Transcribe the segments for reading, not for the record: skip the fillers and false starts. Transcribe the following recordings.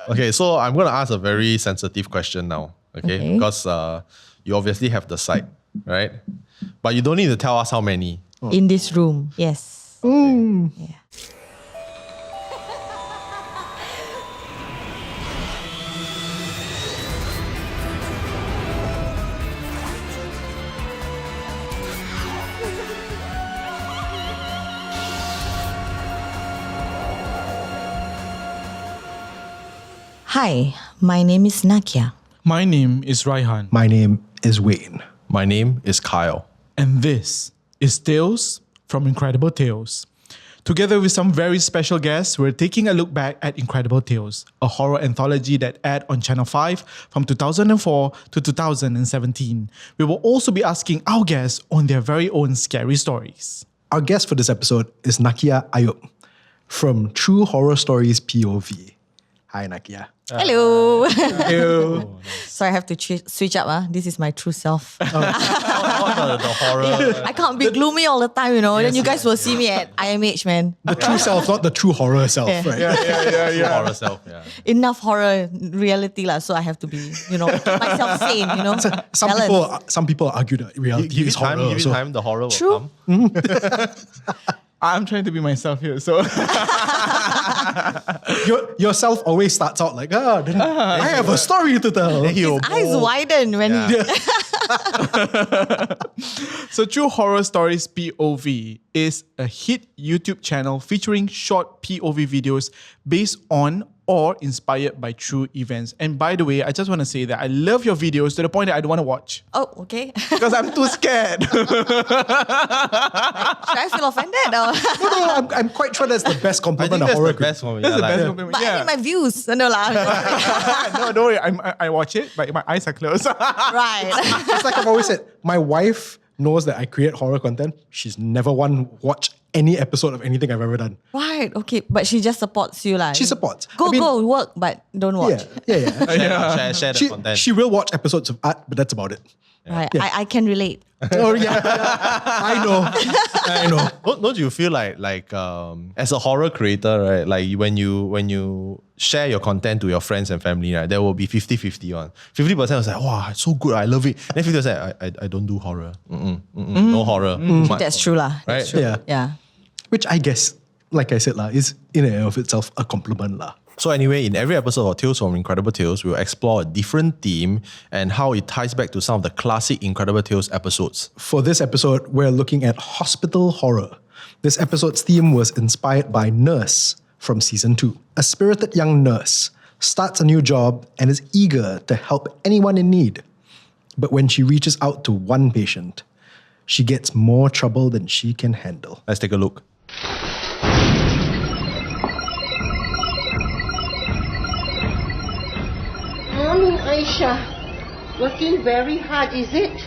Okay, so I'm going to ask a very sensitive question now. Okay. Because you obviously have the site, right? But you don't need to tell us how many. In this room, yes. Okay. Yeah. Hi, my name is Naqiah. My name is Raihan. My name is Wayne. My name is Kyle. And this is Tales from Incredible Tales. Together with some very special guests, we're taking a look back at Incredible Tales, a horror anthology that aired on Channel 5 from 2004 to 2017. We will also be asking our guests on their very own scary stories. Our guest for this episode is Naqiah Ayub from True Horror Stories POV. Hi, Naqiah. Hello. Ew. So I have to switch up. This is my true self. The horror. I can't be gloomy all the time, you know. Then you guys will see me at IMH, man. The true self, not the true horror self, Yeah. right? Yeah. Horror self, yeah. Enough horror reality lah, so I have to be, keep myself sane, Some people argue that reality Give is it time, horror. give it So time, the horror will True. come. I'm trying to be myself here, so... yourself always starts out like, then I have a story to tell. Then he'll Eyes go. widen when he... So True Horror Stories POV is a hit YouTube channel featuring short POV videos based on or inspired by true events. And by the way, I just want to say that I love your videos to the point that I don't want to watch Oh, okay. because I'm too scared. Should I feel offended? Or? No, I'm quite sure that's the best I compliment think a that's horror the best one. That's the best like, compliment. But I need my views. No lah. No, don't worry. I watch it, but my eyes are closed. Right. It's like I've always said, my wife knows that I create horror content. She's never watched any episode of anything I've ever done. Right, okay. But she just supports you lah. She supports. Go work, but don't watch. Yeah. share the content. She will watch episodes of art, but that's about it. Right. Yeah. I can relate. Oh yeah. I know. Don't you feel like as a horror creator, right? Like when you share your content to your friends and family, right? There will be 50-50 on. 50% was like, wow, it's so good, I love it. Then 50% I don't do horror. No horror. Much. That's true lah. Right? That's true. Yeah. Yeah. Which I guess, like I said, is in and of itself a compliment. So anyway, in every episode of Tales from Incredible Tales, we'll explore a different theme and how it ties back to some of the classic Incredible Tales episodes. For this episode, we're looking at hospital horror. This episode's theme was inspired by Nurse from season 2. A spirited young nurse starts a new job and is eager to help anyone in need. But when she reaches out to one patient, she gets more trouble than she can handle. Let's take a look. Morning, Aisha. Working very hard, is it?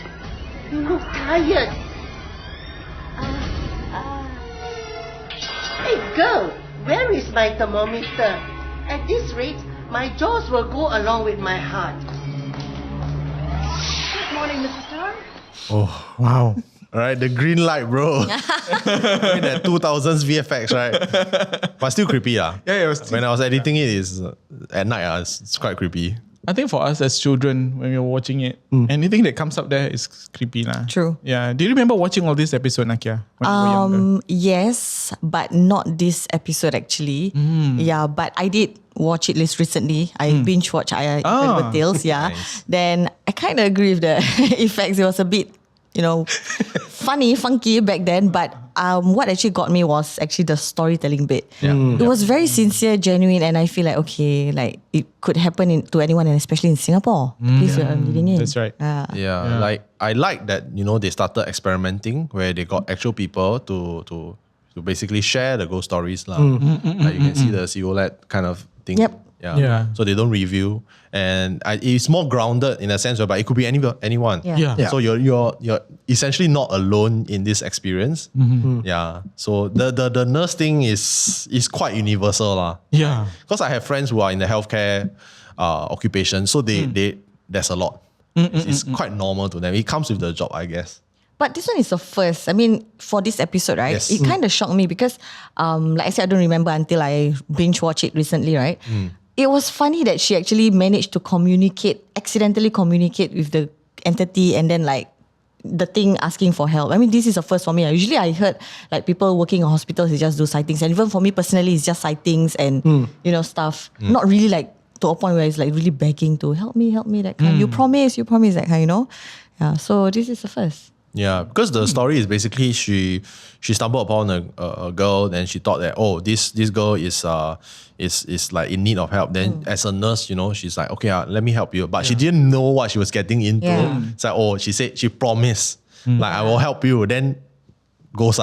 You look tired. Hey, girl, where is my thermometer? At this rate, my jaws will go along with my heart. Good morning, Mrs. Starr. Oh, wow. All right, the green light, bro. I mean, that 2000s VFX, right? But still creepy. Yeah, it was still- When I was editing it, at night, it's quite creepy. I think for us as children, when we were watching it, anything that comes up there is creepy lah. True. Yeah. Do you remember watching all this episode, Naqiah, when you were younger? Yes, but not this episode actually. Yeah, but I did watch it recently. I binge watched Incredible Tales. Yeah. Nice. Then I kind of agree with the effects. It was a bit, funny, funky back then. But what actually got me was actually the storytelling bit. Yeah. It was very sincere, genuine, and I feel like it could happen to anyone, and especially in Singapore. Please, I'm living in. That's right. Yeah, like I like that, they started experimenting where they got actual people to basically share the ghost stories. Like you can see the silhouette kind of thing. Yep. Yeah. So they don't review. And it's more grounded in a sense whereby it could be anyone. Yeah. Yeah. So you're essentially not alone in this experience. Yeah. So the nurse thing is quite universal lah. Yeah. Because I have friends who are in the healthcare occupation, so they there's a lot. It's quite normal to them. It comes with the job, I guess. But this one is the first. I mean, for this episode, right? Yes. It kind of shocked me because, like I said, I don't remember until I binge watched it recently, right? it was funny that she actually managed to accidentally communicate with the entity, and then like the thing asking for help. I mean, this is a first for me. Usually I heard like people working in hospitals, they just do sightings. And even for me personally, it's just sightings and, stuff. Not really like to a point where it's like really begging to help me, that kind. You promise, that kind, Yeah, so this is the first. Yeah, because the story is basically she stumbled upon a girl, and she thought that this girl is like in need of help. Then as a nurse, she's like, okay, let me help you. But she didn't know what she was getting into. Yeah. It's like, she said she promised, like I will help you. Then goes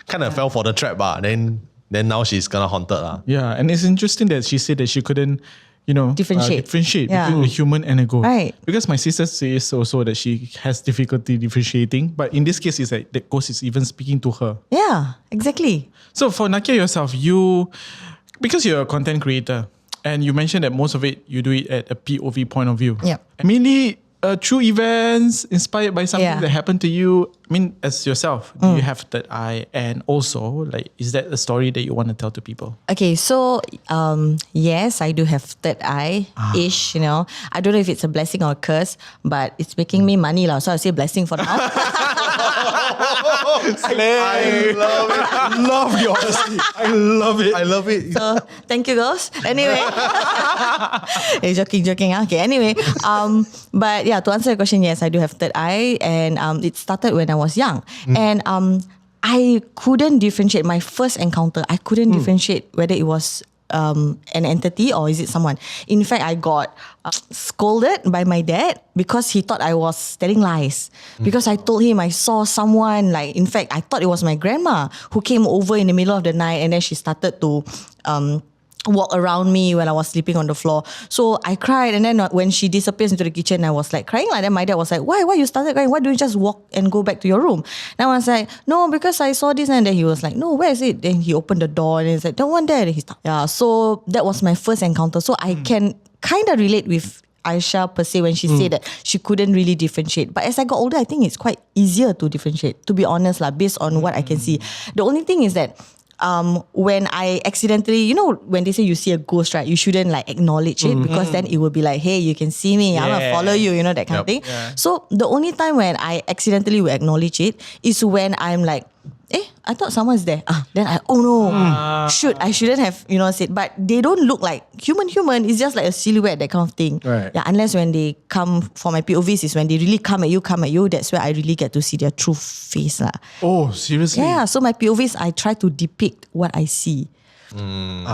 kind of fell for the trap. Then now she's kind of haunted. Yeah, and it's interesting that she said that she couldn't, Differentiate. Between a human and a ghost. Right. Because my sister says also that she has difficulty differentiating, but in this case, it's like the ghost is even speaking to her. Yeah, exactly. So for Naqiah yourself, because you're a content creator, and you mentioned that most of it, you do it at a POV point of view. Yep. Mainly true events inspired by something that happened to you. I mean, as yourself, do you have that eye? And also, like, is that a story that you want to tell to people? Okay, so yes, I do have third eye-ish, I don't know if it's a blessing or a curse, but it's making me money lah. So I say blessing for now. I love it. Love the honesty. I love it. I love it. So thank you, girls. Anyway, joking. Okay, anyway, but yeah, to answer your question, yes, I do have third eye, and it started when I was young, and I couldn't differentiate. My first encounter, I couldn't differentiate whether it was an entity or is it someone. In fact, I got scolded by my dad because he thought I was telling lies. Because I told him I saw someone, like, in fact, I thought it was my grandma who came over in the middle of the night, and then she started to walk around me when I was sleeping on the floor. So I cried, and then when she disappears into the kitchen, I was like crying. Then my dad was like, why you started crying? Why don't you just walk and go back to your room? And I was like, no, because I saw this. And then he was like, no, where is it? Then he opened the door and he's like, don't want that. Yeah, so that was my first encounter. So I can kind of relate with Aisha per se when she said that she couldn't really differentiate. But as I got older, I think it's quite easier to differentiate, to be honest, based on what I can see. The only thing is that when I accidentally, when they say you see a ghost, right, you shouldn't like acknowledge it, because then it will be like, hey, you can see me, I'm gonna follow you, that kind of thing. Yeah. So the only time when I accidentally will acknowledge it is when I'm like, I thought someone's there. Then I I shouldn't have, said. But they don't look like human. It's just like a silhouette, that kind of thing. Right. Yeah, unless when they come for my POVs is when they really come at you. That's where I really get to see their true face. Oh, seriously? Yeah, so my POVs, I try to depict what I see. Okay.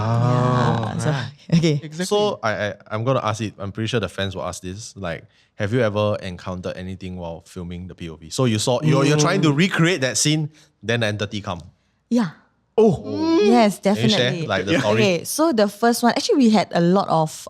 Exactly. So I'm going to ask it. I'm pretty sure the fans will ask this. Like, have you ever encountered anything while filming the POV? So you saw, you're trying to recreate that scene, then the entity come. Yeah. Oh. Yes, Can you definitely. share like the story? Okay, so the first one, actually we had a lot of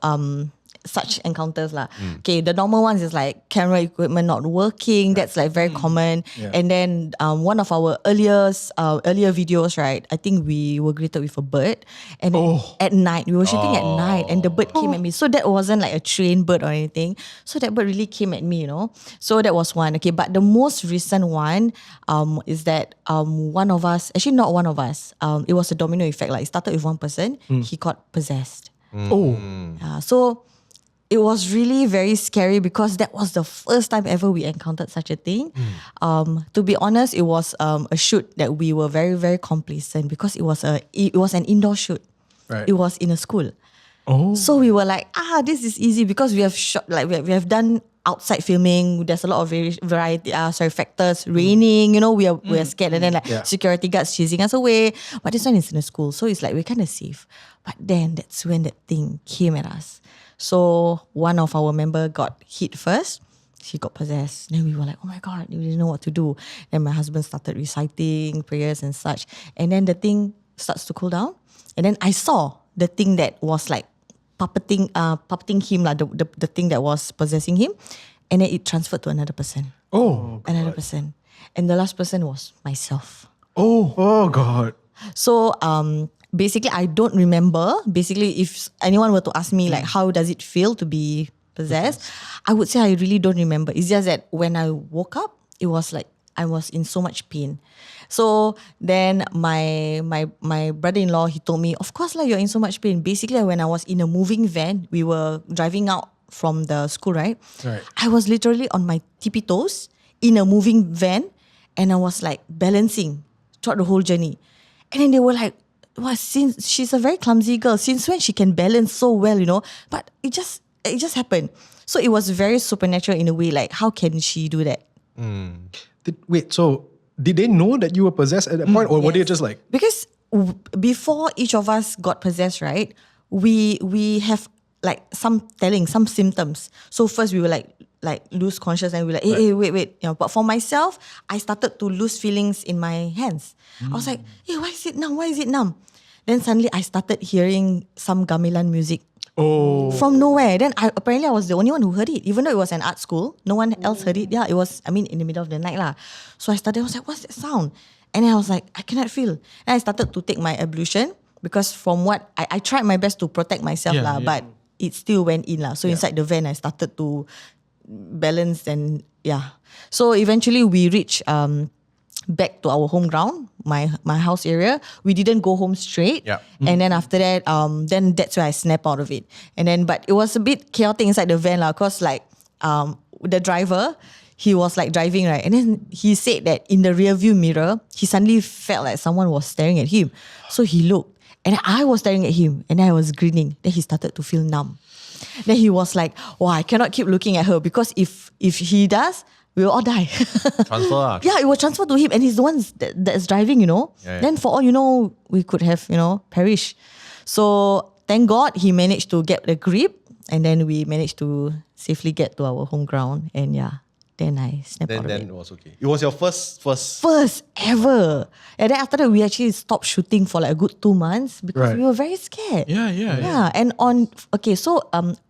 such encounters lah. Okay, the normal ones is like camera equipment not working. That's like very common. Yeah. And then one of our earlier videos, right? I think we were greeted with a bird, and then at night we were shooting at night, and the bird came at me. So that wasn't like a trained bird or anything. So that bird really came at me, So that was one. Okay, but the most recent one is that one of us, actually not one of us, it was a domino effect. Like it started with one person, he got possessed. So it was really very scary because that was the first time ever we encountered such a thing. To be honest, it was a shoot that we were very, very complacent because it was an indoor shoot. Right. It was in a school. Oh. So we were like, this is easy because we have shot, like we have done outside filming. There's a lot of factors. Raining, we're scared, and then security guards chasing us away. But this one is in a school, so it's like we're kind of safe. But then that's when that thing came at us. So one of our member got hit first. She got possessed. Then we were like, oh my God, we didn't know what to do. Then my husband started reciting prayers and such. And then the thing starts to cool down. And then I saw the thing that was like puppeting him, like the thing that was possessing him. And then it transferred to another person. Oh. Another person. And the last person was myself. Oh God. So basically, I don't remember. Basically, if anyone were to ask me like, how does it feel to be possessed? I would say I really don't remember. It's just that when I woke up, it was like I was in so much pain. So then my brother-in-law, he told me, of course you're in so much pain. Basically, when I was in a moving van, we were driving out from the school, right? I was literally on my tippy toes in a moving van, and I was like balancing throughout the whole journey. And then they were like, well, since she's a very clumsy girl, since when she can balance so well, But it just happened. So it was very supernatural in a way. Like, how can she do that? So did they know that you were possessed at that point, or were they just like? Because before each of us got possessed, right? We have like some symptoms. So first we were like lose conscious, and we were like, hey, wait. But for myself, I started to lose feelings in my hands. I was like, hey, why is it numb? Why is it numb? Then suddenly I started hearing some gamelan music. Oh. From nowhere. Then apparently I was the only one who heard it. Even though it was an art school, no one else heard it. Yeah, it was, in the middle of the night lah. So I was like, what's that sound? And then I was like, I cannot feel. And I started to take my ablution, because from what, I tried my best to protect myself but it still went in lah. So inside the van, I started to balance and So eventually we reached back to our home ground, my house area. We didn't go home straight. And then after that, then that's where I snapped out of it. And then, but it was a bit chaotic inside the van because the driver, he was like driving, right? And then he said that in the rear view mirror, he suddenly felt like someone was staring at him. So he looked, and I was staring at him, and I was grinning. Then he started to feel numb. Then he was like, wow, I cannot keep looking at her, because if he does, we will all die. Transfer. Yeah, it will transfer to him, and he's the one that's driving, Then for all you know, we could have, perished. So thank God he managed to get the grip, and then we managed to safely get to our home ground, and then I snapped out of it. Then it was okay. It was your first ever. And then after that, we actually stopped shooting for like a good 2 months because we were very scared. Yeah. And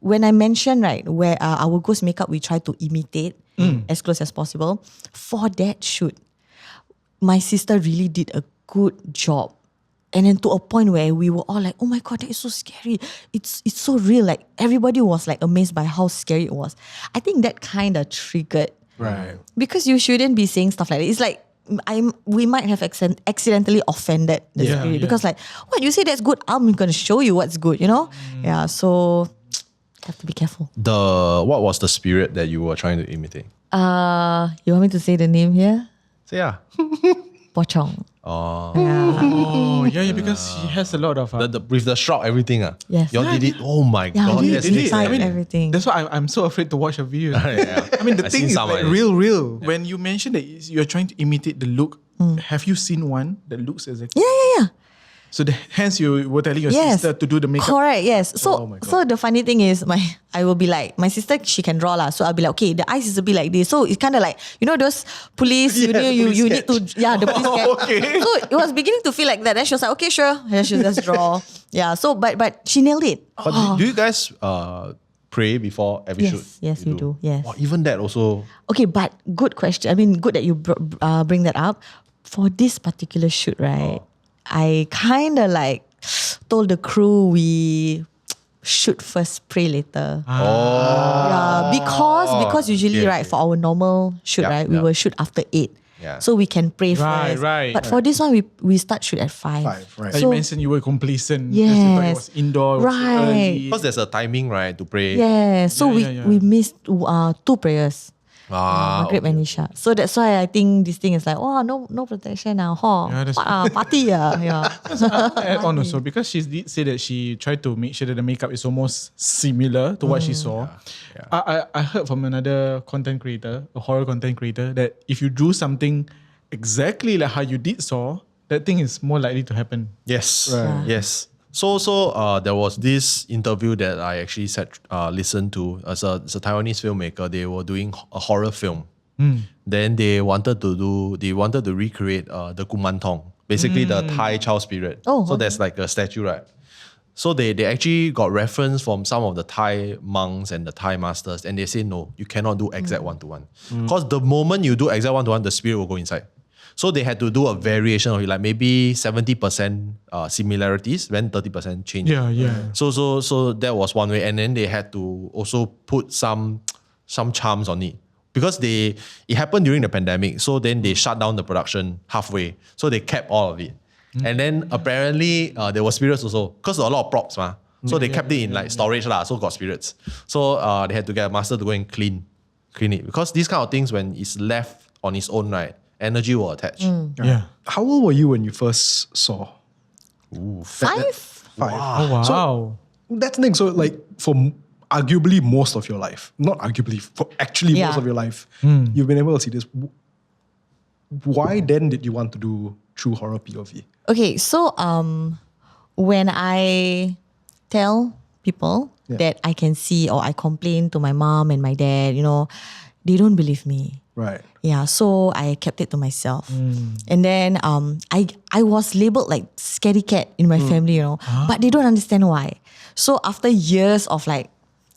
when I mentioned, right, where our ghost makeup, we try to imitate as close as possible. For that shoot, my sister really did a good job. And then to a point where we were all like, oh my God, that is so scary. It's so real. Like everybody was like amazed by how scary it was. I think that kind of triggered. Right. Because you shouldn't be saying stuff like that. It's like, we might have accidentally offended the spirit. Because like, what, you say that's good? I'm going to show you what's good, Yeah, so have to be careful. What was the spirit that you were trying to imitate? You want me to say the name here? Say Pochong. Oh. Yeah, because he has a lot of... with the shroud, everything. Yes. You all did it. Oh my God. we Yes, did yes, it. yes. Everything. That's why I'm so afraid to watch a video. I mean, the I've thing seen is some, like yeah. real. When you mentioned that you're trying to imitate the look, have you seen one that looks exactly? Yeah. So hence you were telling your sister to do the makeup. Correct, yes. So my God. so the funny thing is I will be like, my sister, she can draw lah. So I'll be like, okay, the eyes is a bit like this. So it's kind of like, those police, you need to, the police sketch. Okay. So it was beginning to feel like that. Then she was like, okay, sure. And she'll just draw. So but she nailed it. But do you guys pray before every shoot? Yes, we do. Yes. Wow, even that also. Okay, but good question. I mean, good that you bring that up. For this particular shoot, right? I kind of like told the crew we shoot first, pray later. Yeah, because usually right, for our normal shoot, right, we will shoot after 8. Yeah. So we can pray first. Right. But for this one, we start shoot at 5. Right. Like you mentioned you were complacent. Yes. You thought it was indoor. It was early. Because there's a timing, right, to pray. Yeah. So we missed 2 prayers. Maghrib and Isha. So that's why I think this thing is like, no protection now. Party. Yeah. Add on also, because she did say that she tried to make sure that the makeup is almost similar to what she saw. I heard from another content creator, a horror content creator, that if you drew something exactly like how you did saw, that thing is more likely to happen. Yes. Yes. So there was this interview that I actually listened to as a Taiwanese filmmaker. They were doing a horror film. Then they wanted to recreate the Kumantong, basically the Thai child spirit. So there's like a statue, right? So they actually got reference from some of the Thai monks and the Thai masters, and they say no, you cannot do exact 1-to-1. Because the moment you do exact 1-to-1, the spirit will go inside. So they had to do a variation of it, like maybe 70% similarities, then 30% change. Yeah. So that was one way, and then they had to also put some charms on it. because it happened during the pandemic. So then they shut down the production halfway. So they kept all of it. And then apparently there were spirits also, because there were a lot of props, ma. So they kept it in like storage lah, so got spirits. So they had to get a master to go and clean it. Because these kind of things, when it's left on its own, right, energy will attach. Yeah. How old were you when you first saw? Ooh, 5? 5. Oh, wow. So that's the thing. So like for arguably most of your life, not arguably, for actually most of your life, you've been able to see this. Why then did you want to do True Horror POV? Okay, so when I tell people that I can see, or I complain to my mom and my dad, they don't believe me. Right. Yeah, so I kept it to myself. And then I was labeled like scaredy cat in my family, but they don't understand why. So after years of like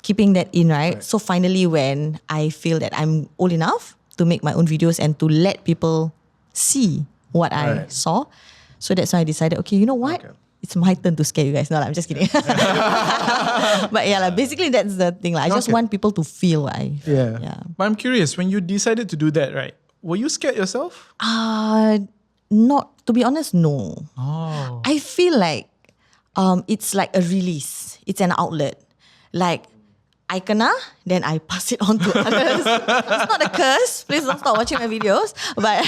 keeping that in, right? So finally when I feel that I'm old enough to make my own videos and to let people see what I saw, so that's why I decided, okay, you know what? Okay. It's my turn to scare you guys. No, I'm just kidding. But yeah, basically that's the thing. I just want people to feel what I feel. Yeah. But I'm curious, when you decided to do that, right? Were you scared yourself? Not, to be honest, no. Oh. I feel like it's like a release. It's an outlet. Like, I kena, then I pass it on to others. It's not a curse. Please don't stop watching my videos. But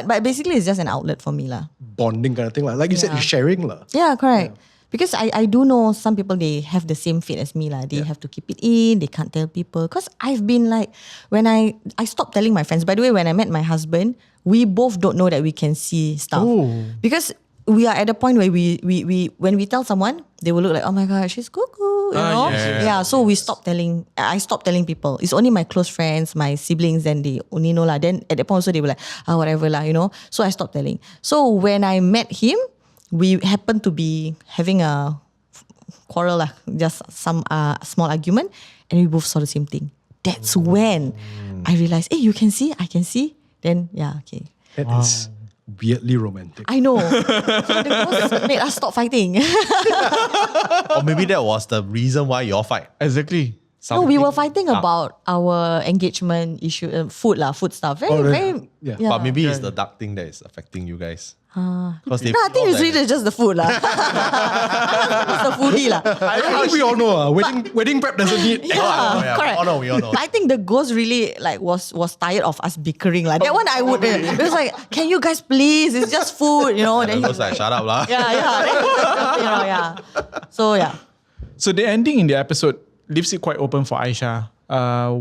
But basically, it's just an outlet for me lah. Bonding kind of thing. Like you said, you're sharing lah. Yeah, correct. Because I do know some people, they have the same fate as me lah. They have to keep it in. They can't tell people. Because I've been like, when I stopped telling my friends. By the way, when I met my husband, we both don't know that we can see stuff. Oh. Because we are at a point where we when we tell someone, they will look like, oh my God, she's cuckoo, you know? Yeah, so we stopped telling, I stopped telling people. It's only my close friends, my siblings, then they only know lah. Then at that point also they were like, whatever lah, So I stopped telling. So when I met him, we happened to be having a quarrel lah, just some small argument, and we both saw the same thing. That's when I realized, hey, you can see, I can see. Then okay. That is weirdly romantic. I know. So the ghost made us stop fighting. Or maybe that was the reason why you all fight. Exactly. No, we were fighting about our engagement issue, food stuff. Very. But maybe it's the dark thing that is affecting you guys. I think it's really just the food lah. It's the foodie lah. I think we all know wedding prep doesn't need. Correct. We all know. But I think the ghost really like was tired of us bickering lah. That one I would. It was like, can you guys please? It's just food, Then The ghost like, shut up lah. Yeah. So yeah. So the ending in the episode leaves it quite open for Aisha,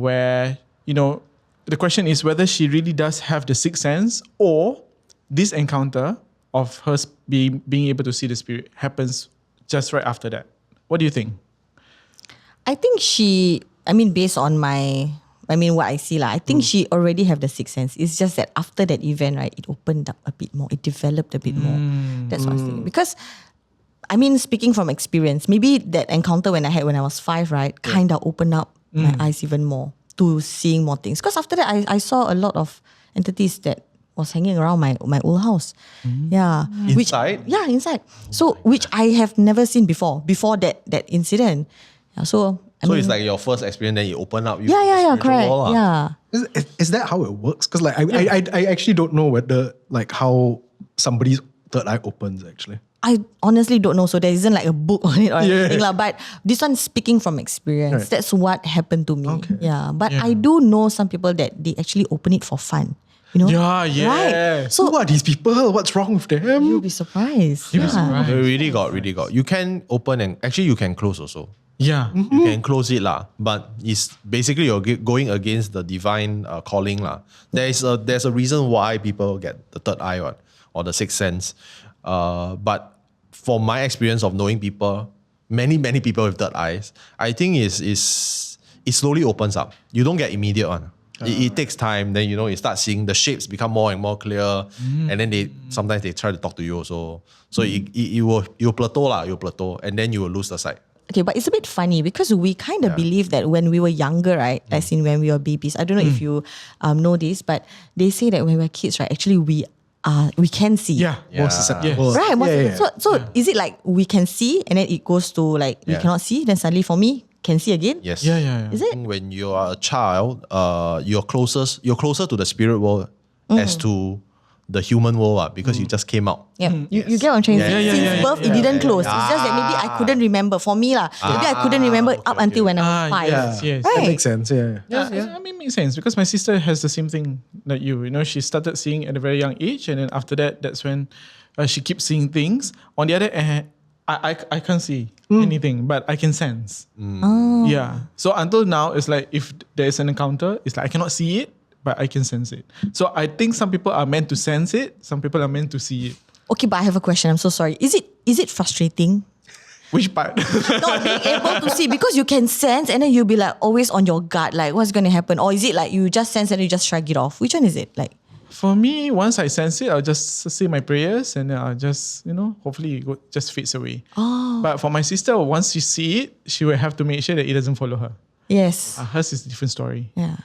where, the question is whether she really does have the sixth sense, or this encounter of her being able to see the spirit happens just right after that. What do you think? I think based on what I see lah, I think she already have the sixth sense. It's just that after that event, right, it opened up a bit more. It developed a bit more. That's what I was thinking. Because, speaking from experience, maybe that encounter when I was 5, right, kind of opened up my eyes even more to seeing more things. Because after that, I saw a lot of entities that was hanging around my old house. Yeah. Inside? Inside. So, which I have never seen before that incident. Yeah, so it's like your first experience, then you open up. Correct. World, yeah. Is that how it works? Because like I actually don't know whether like how somebody's third eye opens actually. I honestly don't know. So there isn't like a book on it or anything. But this one's speaking from experience. Right. That's what happened to me. Okay. Yeah. But I do know some people that they actually open it for fun. Yeah. Right. So Who are these people? What's wrong with them? you'll be surprised. Yeah. Really got. You can open and actually you can close also. Yeah. You can close it lah, but it's basically you're going against the divine calling lah. There's a reason why people get the third eye or the sixth sense. But from my experience of knowing people, many people with third eyes, I think it slowly opens up. You don't get immediate one. It takes time. Then you start seeing the shapes become more and more clear, and then sometimes they try to talk to you also. So you'll plateau lah. You'll plateau, and then you will lose the sight. Okay, but it's a bit funny because we kind of believe that when we were younger, right? As in when we were babies. I don't know if you know this, but they say that when we're kids, right? Actually, we can see. Yeah. More susceptible. Right. Yeah. So is it like we can see and then it goes to like we cannot see? Then suddenly for me, can see again? Yes. Yeah. Is it? When you are a child, you're closer to the spirit world as to the human world because you just came out. Yeah. You get what I'm trying to say? Since birth, it didn't close. Yeah. It's just that maybe I couldn't remember. For me maybe I couldn't remember up until when I was 5. Yes. That Right. makes sense. Yeah. I mean, makes sense because my sister has the same thing that you. You know, she started seeing at a very young age, and then after that's when she keeps seeing things. On the other hand, I can't see anything, but I can sense. Yeah. So until now, it's like if there is an encounter, it's like I cannot see it, but I can sense it. So I think some people are meant to sense it, some people are meant to see it. Okay, but I have a question. I'm so sorry. Is it frustrating? Which part? Not being able to see because you can sense and then you'll be like always on your guard, like what's going to happen? Or is it like you just sense and you just shrug it off? Which one is it? Like, For me, once I sense it, I'll just say my prayers and then I'll just, hopefully it just fades away. But for my sister, once she see it, she will have to make sure that it doesn't follow her. yes. Hers is a different story. Yeah.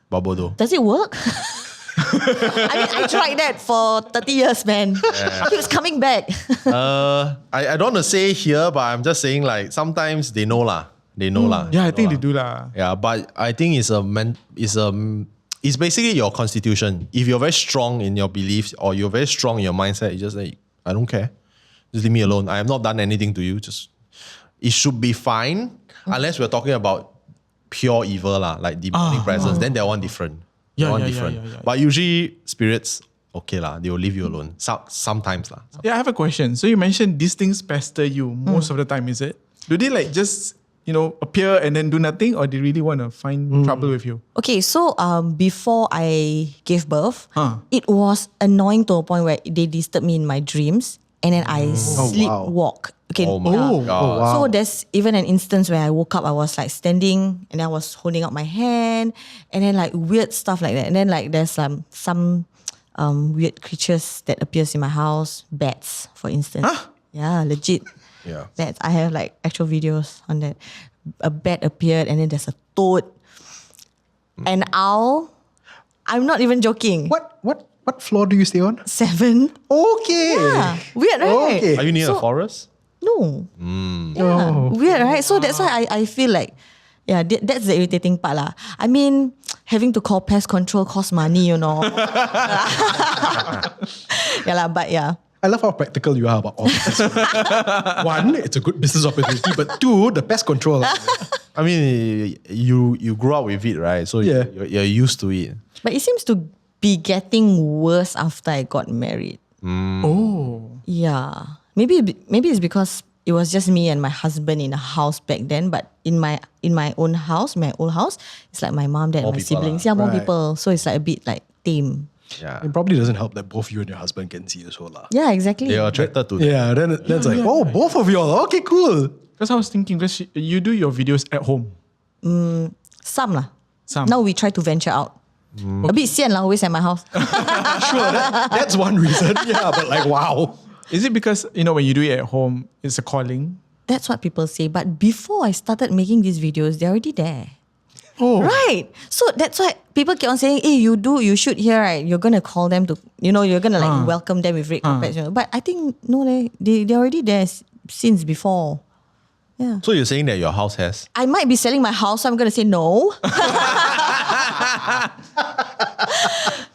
Babo though. Does it work? I mean, I tried that for 30 years, man. It keeps coming back. I don't want to say here, but I'm just saying like sometimes they know lah. They know lah. Yeah, I think they do lah. Yeah, but I think it's basically your constitution. If you're very strong in your beliefs or you're very strong in your mindset, it's just like, I don't care. Just leave me alone. I have not done anything to you. It should be fine unless we're talking about pure evil lah, like demonic presence. Then they're one different. Yeah. But usually spirits, okay lah, they will leave you alone. Sometimes lah. Yeah, I have a question. So you mentioned these things pester you most of the time, is it? Do they like just, appear and then do nothing, or they really want to find trouble with you? Okay, so before I gave birth, it was annoying to a point where they disturbed me in my dreams and then I sleepwalk. Okay, Oh my God. So there's even an instance where I woke up, I was like standing and I was holding up my hand and then like weird stuff like that. And then like there's some weird creatures that appears in my house, bats, for instance. Yeah, legit. Yeah. Bats. I have like actual videos on that. A bat appeared and then there's a toad, an owl. I'm not even joking. What floor do you stay on? 7. Okay. Yeah. Weird, right? Okay. Are you near a forest? No. Yeah. Weird, right? So that's why I feel like, that's the irritating part lah. I mean, having to call pest control costs money, Yeah lah, but yeah. I love how practical you are about all this. One, it's a good business opportunity, but two, the pest control. I mean, you grew up with it, right? So Yeah. you're used to it. But it seems to be getting worse after I got married. Oh. Yeah. Maybe it's because it was just me and my husband in a house back then, but in my own house, my old house, it's like my mom, dad, More my people siblings. lah. Yeah, more Right. people. So it's like a bit like tame. Yeah. It probably doesn't help that both you and your husband can see as well. Yeah, exactly. They are attracted to that. Yeah, then it's like, both of y'all. Okay, cool. Because I was thinking, because you do your videos at home. Some lah. Some. Now we try to venture out. A bit sian lah, always at my house. Sure, that's one reason. Yeah, but like, wow. Is it because, when you do it at home, it's a calling? That's what people say. But before I started making these videos, they're already there. Oh. Right. So that's why people keep on saying, hey, you shoot here, right? You're going to call them to, you're going to like welcome them with red carpets. But I think, no, they're already there since before. Yeah. So you're saying that your house has? I might be selling my house, so I'm going to say no.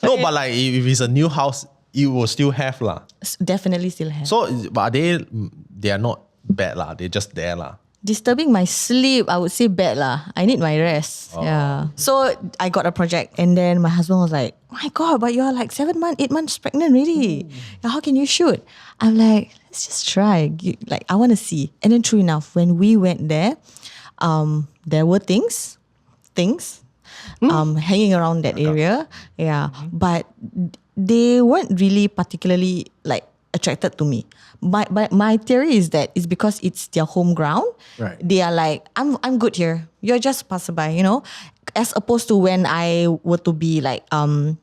No, but like if it's a new house, you will still have lah. Definitely still have. So, but they are not bad lah. They're just there lah. Disturbing my sleep, I would say bad lah. I need my rest. Yeah. So I got a project and then my husband was like, my God, but you're like 8 months pregnant already. How can you shoot? I'm like, let's just try. I want to see. And then true enough, when we went there, there were things hanging around that area. Yeah. But they weren't really particularly like attracted to me. My theory is that it's because it's their home ground. Right. They are like, I'm good here. You're just passerby, As opposed to when I were to be like, I'm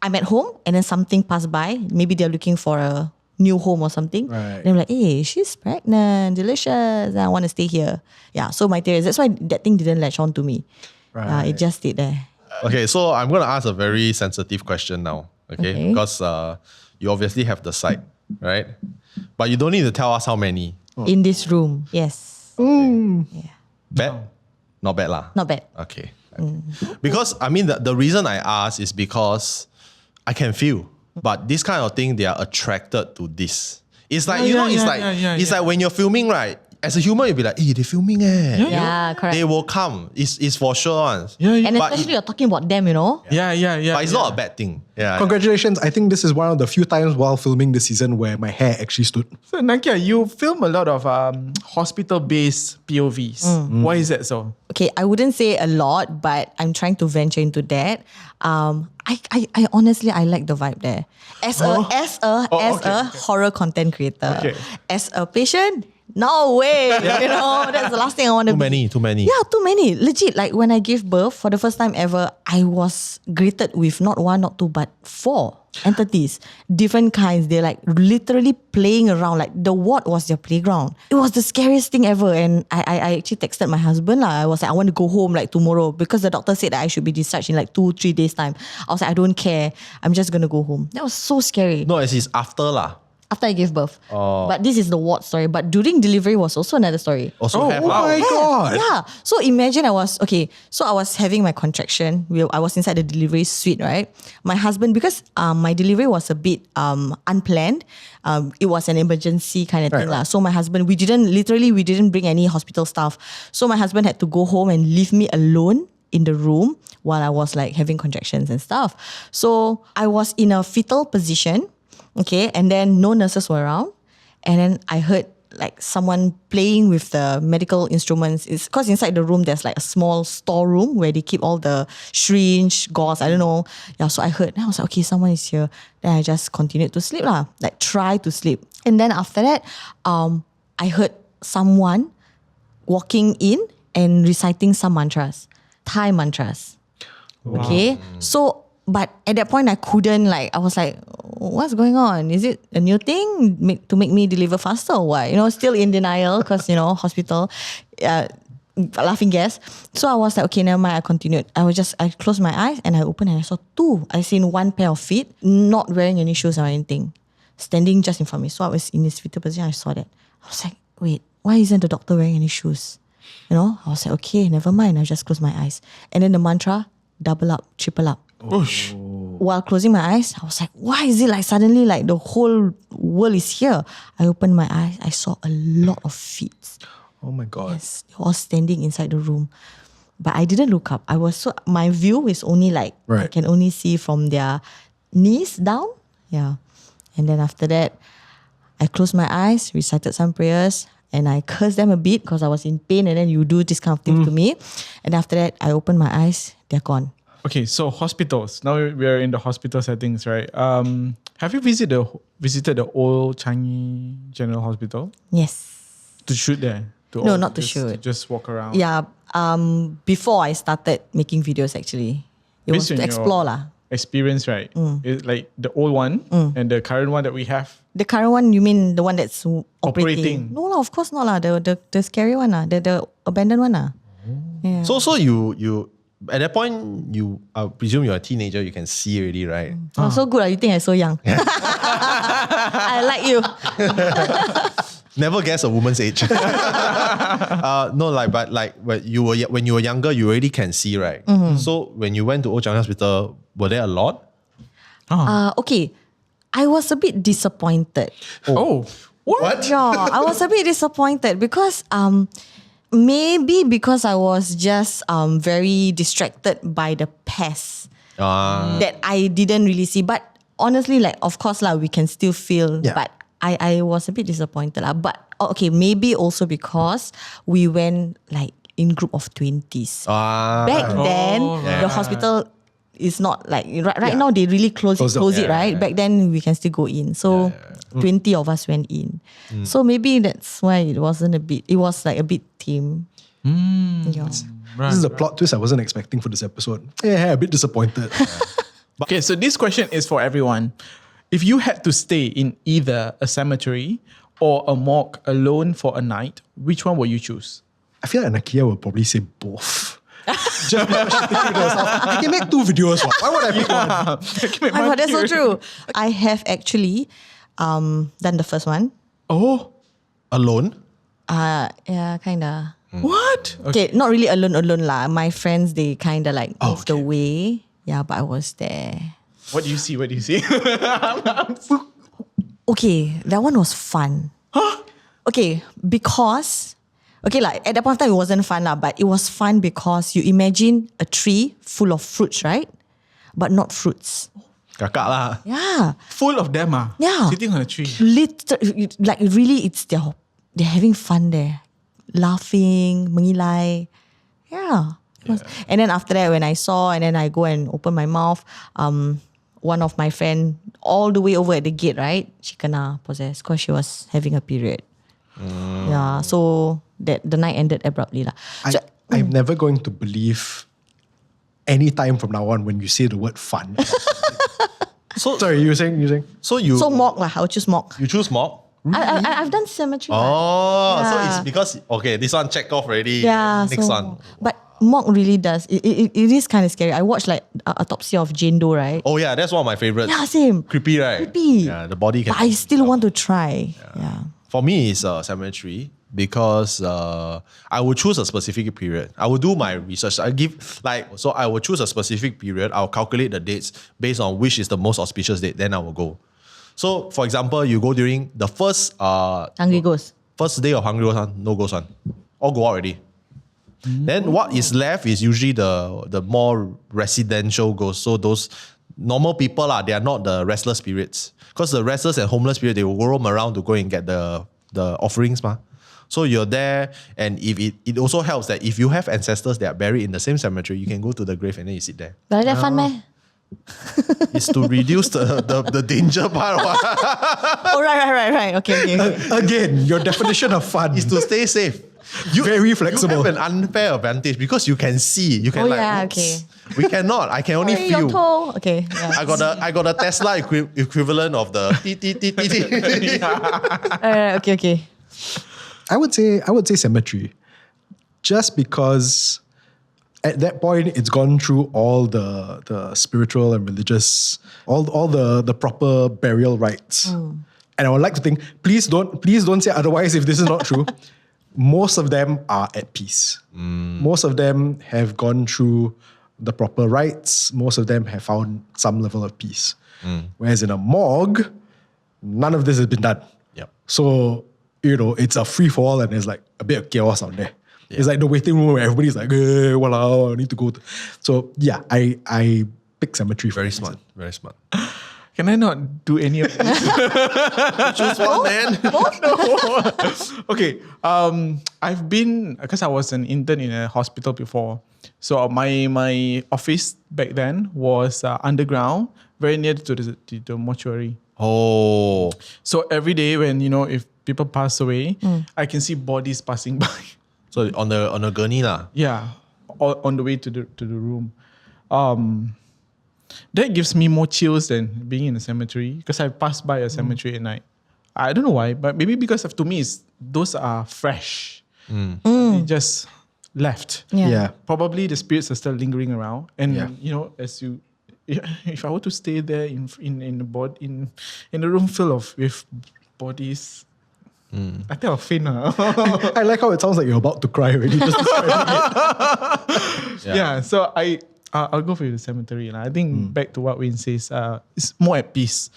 at home and then something passed by. Maybe they're looking for a new home or something. Right. And I'm like, hey, she's pregnant, delicious. I want to stay here. Yeah. So my theory is that's why that thing didn't latch on to me. Right. It just stayed there. Okay, so I'm going to ask a very sensitive question now. Okay. Because you obviously have the site, right? But you don't need to tell us how many. In this room, yes. Yeah. Bad? Not bad lah. Not bad. Okay. Because I mean the reason I ask is because I can feel, but this kind of thing they are attracted to this. It's like it's like when you're filming, right? As a human, you'll be like, hey, they're filming Yeah, correct. They will come. It's for sure one. And especially you're talking about them, you know. But it's not a bad thing. Yeah. Congratulations. I think this is one of the few times while filming this season where my hair actually stood. So Naqiah, you film a lot of hospital-based POVs. Why is that so? Okay, I wouldn't say a lot, but I'm trying to venture into that. I honestly I like the vibe there. As a horror content creator, as a patient, no way. You know, that's the last thing I want to be. Too many. Yeah, too many. Legit, like when I gave birth for the first time ever, I was greeted with not one, not two, but 4 entities. Different kinds. They're like literally playing around. Like the ward was their playground. It was the scariest thing ever. And I actually texted my husband. I was like, I want to go home like tomorrow because the doctor said that I should be discharged in like 2-3 days time. I was like, I don't care. I'm just going to go home. That was so scary. No, it's after lah. After I gave birth. But this is the ward story. But during delivery was also another story. Also have my God. Yeah. So imagine I was having my contraction. I was inside the delivery suite, right? My husband, because my delivery was a bit unplanned. It was an emergency kind of thing. Right. So my husband, we didn't bring any hospital staff. So my husband had to go home and leave me alone in the room while I was like having contractions and stuff. So I was in a fetal position. Okay, and then no nurses were around. And then I heard like someone playing with the medical instruments. It's because inside the room there's like a small storeroom where they keep all the syringe, gauze, I don't know. Yeah, so I heard, and I was like, okay, someone is here. Then I just continued to sleep lah, like try to sleep. And then after that, I heard someone walking in and reciting some mantras, Thai mantras. Wow. Okay, so but at that point I couldn't I was like, what's going on? Is it a new thing to make me deliver faster or what? You know, still in denial because, you know, hospital, laughing gas. So I was like, okay, never mind, I continued. I closed my eyes and I opened and I saw 2. I seen 1 pair of feet, not wearing any shoes or anything, standing just in front of me. So I was in this fetal position, I saw that. I was like, wait, why isn't the doctor wearing any shoes? You know, I was like, okay, never mind. I just closed my eyes. And then the mantra, double up, triple up. Oosh. While closing my eyes, I was like, why is it like suddenly like the whole world is here? I opened my eyes, I saw a lot of feet. Oh my God. Yes, they were all standing inside the room. But I didn't look up. My view is only like, I can only see from their knees down. Yeah. And then after that, I closed my eyes, recited some prayers, and I cursed them a bit because I was in pain, and then you do this kind of thing to me. And after that, I opened my eyes, they're gone. Okay, so hospitals. Now we're in the hospital settings, right? Have you visited the old Changi General Hospital? Yes. To shoot there? No, not to shoot. To just walk around? Yeah. Before I started making videos, actually. It was to explore lah. Experience, right? It's like the old one and the current one that we have. The current one, you mean the one that's operating? No lah, of course not lah. The scary one lah. The abandoned one lah. Yeah. So you at that point, I presume you're a teenager, you can see already, right? Oh, so good. You think I'm so young? I like you. Never guess a woman's age. But when you were younger, you already can see, right? Mm-hmm. So when you went to Old Changi Hospital, were there a lot? Okay. I was a bit disappointed. Oh. What? Yeah, I was a bit disappointed because maybe because I was just very distracted by the pests that I didn't really see. But honestly, like, of course, we can still feel. Yeah. But I was a bit disappointed. But okay, maybe also because we went like in group of 20s. Back then, the hospital is not like, right now they really close it, right? Yeah. Back then we can still go in. So 20 of us went in. So maybe that's why it was like a bit tame. Yeah. Right, this is a plot twist I wasn't expecting for this episode. Yeah, a bit disappointed. Okay, so this question is for everyone. If you had to stay in either a cemetery or a morgue alone for a night, which one will you choose? I feel like Naqiah will probably say both. Just because she's thinking to herself, I can make 2 videos. Why would I pick one? Oh my God, that's so true. I have actually done the first one. Oh, alone? Yeah, kinda. What? Okay, not really alone lah. My friends, they kind of like moved away. Yeah, but I was there. What do you see? What do you see? Okay, that one was fun. Huh? Okay, because like at that point of time it wasn't fun lah, but it was fun because you imagine a tree full of fruits, right? But not fruits. Kakak lah. Yeah. Full of them Yeah. sitting on a tree. Like really, they're having fun there, laughing, mengilai. Yeah. And then after that, when I saw, and then I go and open my mouth, one of my friend all the way over at the gate, right? She kena possessed because she was having a period. Yeah. So the night ended abruptly lah. So, I'm never going to believe any time from now on when you say the word fun. So Sorry, you were saying? So you mock lah. I would choose mock. you choose mock? I've done cemetery. Oh, so Yeah. it's because this one checked off already. Yeah. Next so, one. But mock really does. It is kind of scary. I watched like Autopsy of Jane Doe, right? Oh yeah, that's one of my favorites. Yeah, same. Creepy, right? Creepy. Yeah, the body can. But I still want to try. Yeah. For me, it's cemetery because I would choose a specific period. I will do my research. I will choose a specific period. I'll calculate the dates based on which is the most auspicious date. Then I will go. So, for example, you go during the first Hungry Ghost. first day of Hungry Ghost, no ghost one. All go out already. Then what is left is usually the more residential ghosts. So those normal people they are not the restless spirits. Because the restless and homeless spirit, they will roam around to go and get the offerings. So you're there, and if it also helps that if you have ancestors that are buried in the same cemetery, you can go to the grave and then you sit there. But that fun, meh? It's to reduce the danger part. Oh, right. Okay. Again, your definition of fun Is to stay safe. very flexible. You have an unfair advantage because you can see. You can okay. We cannot. I can only Hey, feel. your toe. Okay. Yeah. I got a Tesla equivalent of the Okay. I would say cemetery, just because at that point it's gone through all the spiritual and religious, all the proper burial rites, and I would like to think, please don't say otherwise if this is not true. Most of them are at peace. Most of them have gone through the proper rites. Most of them have found some level of peace. Whereas in a morgue, none of this has been done. Yep. So, it's a free-for-all and there's like a bit of chaos out there. Yeah. It's like the waiting room where everybody's like, walao, I need to go. So, yeah, I pick cemetery. Very smart. Very smart. Can I not do any of this? Choose one, man. Okay. I've been, because I was an intern in a hospital before. So my office back then was underground, very near to the mortuary. Oh. So every day when, if people pass away, I can see bodies passing by. So on the gurney lah. Yeah. On the way to the room. That gives me more chills than being in a cemetery, because I passed by a cemetery at night. I don't know why, but maybe because to me, those are fresh. They just left. Yeah. Probably the spirits are still lingering around. And, if I were to stay there in a room full with bodies, I think I'll faint. I like how it sounds like you're about to cry already. Just Yeah. So I'll go for the cemetery. I think back to what Wayne says, it's more at peace.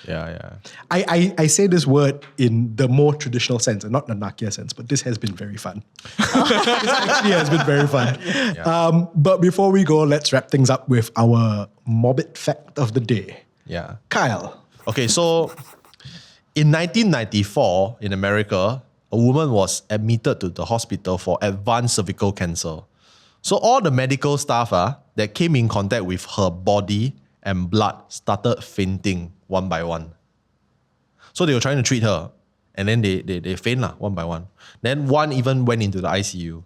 Yeah. I say this word in the more traditional sense and not the Naqiah sense, but this has been very fun. This actually has been very fun. Yeah. But before we go, let's wrap things up with our morbid fact of the day. Yeah. Kyle. Okay, so in 1994 in America, a woman was admitted to the hospital for advanced cervical cancer. So all the medical staff that came in contact with her body and blood started fainting one by one. So they were trying to treat her, and then they faint one by one. Then one even went into the ICU.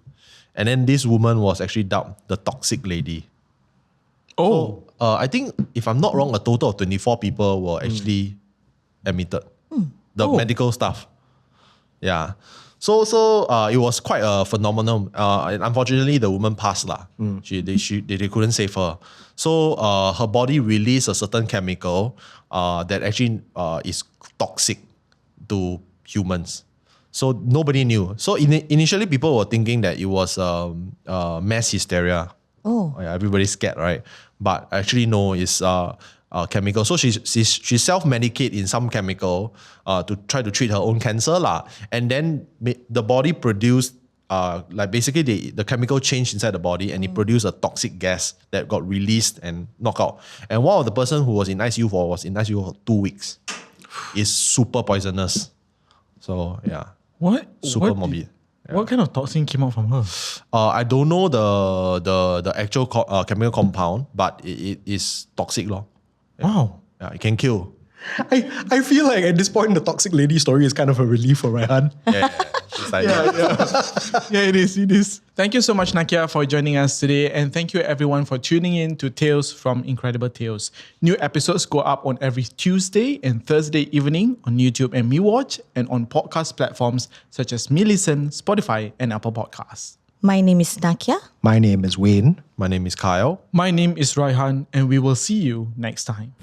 And then this woman was actually dubbed the toxic lady. Oh. So, I think, if I'm not wrong, a total of 24 people were actually admitted. The medical staff. Yeah. So it was quite a phenomenon. And unfortunately, the woman passed. They couldn't save her. So her body released a certain chemical that actually is toxic to humans. So nobody knew. So initially people were thinking that it was mass hysteria. Oh. Yeah, everybody's scared, right? But actually no, it's chemical. So she self-medicate in some chemical to try to treat her own cancer lah. And then the body produced like basically the chemical changed inside the body and it produced a toxic gas that got released and knocked out. And one of the person who was in ICU for 2 weeks. It's super poisonous. So yeah. What? Super morbid. What kind of toxin came out from her? I don't know the actual chemical compound, but it is toxic lor. Wow. Yeah, it can kill. I feel like at this point the toxic lady story is kind of a relief for Raihan. Yeah. She's like, Yeah, it is. Thank you so much, Naqiah, for joining us today. And thank you everyone for tuning in to Tales from Incredible Tales. New episodes go up on every Tuesday and Thursday evening on YouTube and MeWatch and on podcast platforms such as meLISTEN, Spotify and Apple Podcasts. My name is Naqiah. My name is Wayne. My name is Kyle. My name is Raihan and we will see you next time.